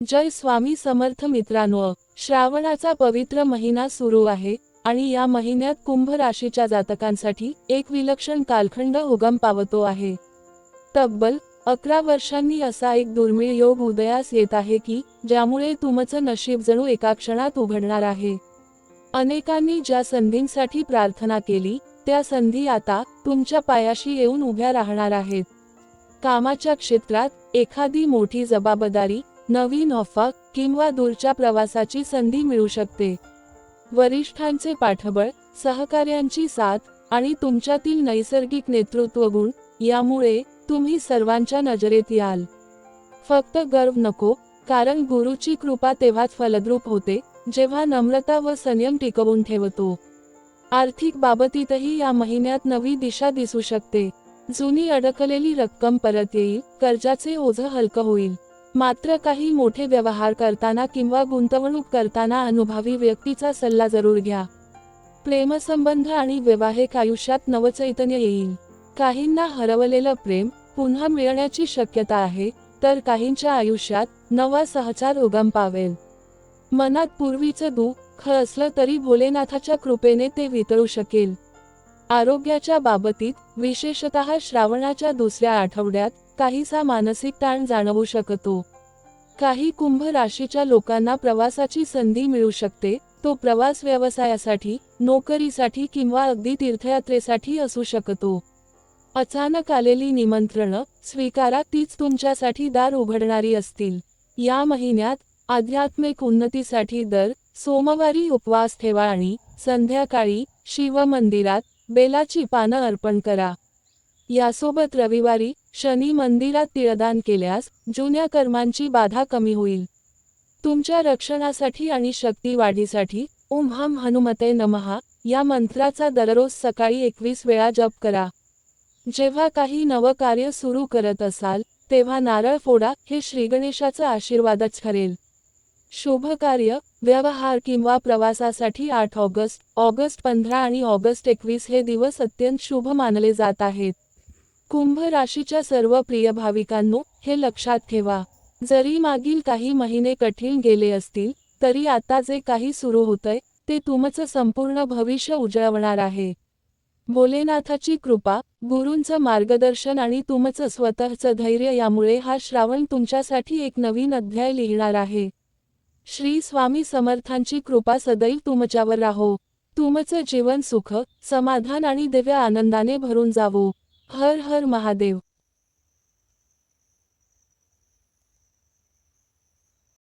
जय स्वामी समर्थ मित्रांनो, श्रावणाचा पवित्र महिना सुरू आहे आणि या महिन्यात कुंभ राशीच्या जातकांसाठी एक विलक्षण कालखंड उगम पावतो आहे। तब्बल 11 वर्षांनी असा एक दुर्मिळ योग उदयास येत आहे की ज्यामुळे तुमचं नशीब जणू एका क्षणात उघडणार आहे। अनेकांनी ज्या संधींसाठी प्रार्थना केली त्या संधी आता तुमच्या पायाशी येऊन उभ्या राहणार आहेत। कामाच्या क्षेत्रात एखादी मोठी जबाबदारी, नवीन ऑफर किंवा दूरच्या प्रवासाची संधी मिळू शकते। वरिष्ठांचे पाठबळ, सहकार्यांची साथ आणि तुमच्यातील नैसर्गिक नेतृत्व गुण यामुळे तुम्ही सर्वांच्या नजरेत याल। फक्त गर्व नको, कारण गुरुची कृपा तेव्हाच फलद्रूप होते जेव्हा नम्रता व संयम टिकवून ठेवतो। आर्थिक बाबतीतही या महिन्यात नवी दिशा दिसू शकते। जुनी अडकलेली रक्कम परत येईल, कर्जाचे ओझं हलकं होईल। मात्र काही मोठे व्यवहार करताना किंवा गुंतवणूक करताना अनुभवी व्यक्तीचा सल्ला जरूर घ्या। प्रेमसंबंध आणि वैवाहिक आयुष्यात नवचैतन्य येईल। काहींना हरवलेलं प्रेम पुन्हा मिळण्याची शक्यता आहे, तर काहींच्या आयुष्यात नवा सहचार उगम पावेल। मनात पूर्वीचं दुःख असलं तरी भोलेनाथाच्या कृपेने ते वितळू शकेल। आरोग्याच्या बाबतीत, विशेषतः श्रावणाच्या दुसऱ्या आठवड्यात काहीसा मानसिक ताण जाणवू शकतो। काही कुंभ राशीच्या लोकांना प्रवासाची संधी मिळू शकते, तो प्रवास व्यवसायासाठी, नोकरीसाठी किंवा अगदी तीर्थयात्रेसाठी असू शकतो। अचानक आलेली निमंत्रणं स्वीकारा, तीच तुमच्यासाठी दार उघडणारी असतील। या महिन्यात आध्यात्मिक उन्नतीसाठी दर सोमवारी उपवास ठेवा आणि संध्याकाळी शिवमंदिरात बेलाची पानं अर्पण करा। यासोबत रविवारी शनी मंदिरात तिळदान केल्यास जुन्या कर्मांची बाधा कमी होईल। तुमच्या रक्षणासाठी आणि शक्ती वाढीसाठी ओम हम हनुमते नमः या मंत्राचा दररोज सकाळी 21 वेळा जप करा। जेव्हा काही नवं कार्य सुरू करत असाल तेव्हा नारळ फोडा, हे श्रीगणेशाचा आशीर्वादच ठरेल। शुभ कार्य, व्यवहार किंवा प्रवासासाठी 8 ऑगस्ट, ऑगस्ट 15 आणि ऑगस्ट 21 हे दिवस अत्यंत शुभ मानले जात आहेत। कुंभ राशीच्या सर्व प्रिय भाविकांनो, हे लक्षात ठेवा, जरी मागील काही महिने कठीण गेले असतील तरी आता जे काही सुरू होतंय ते तुमचं संपूर्ण भविष्य उजळवणार आहे। भोलेनाथाची कृपा, गुरूंचं मार्गदर्शन आणि तुमचं स्वतःचं धैर्य यामुळे हा श्रावण तुमच्यासाठी एक नवीन अध्याय लिहिणार आहे। श्री स्वामी समर्थांची कृपा सदैव तुमच्यावर राहो। तुमचं जीवन सुख, समाधान आणि दिव्य आनंदाने भरून जावो। हर हर महादेव।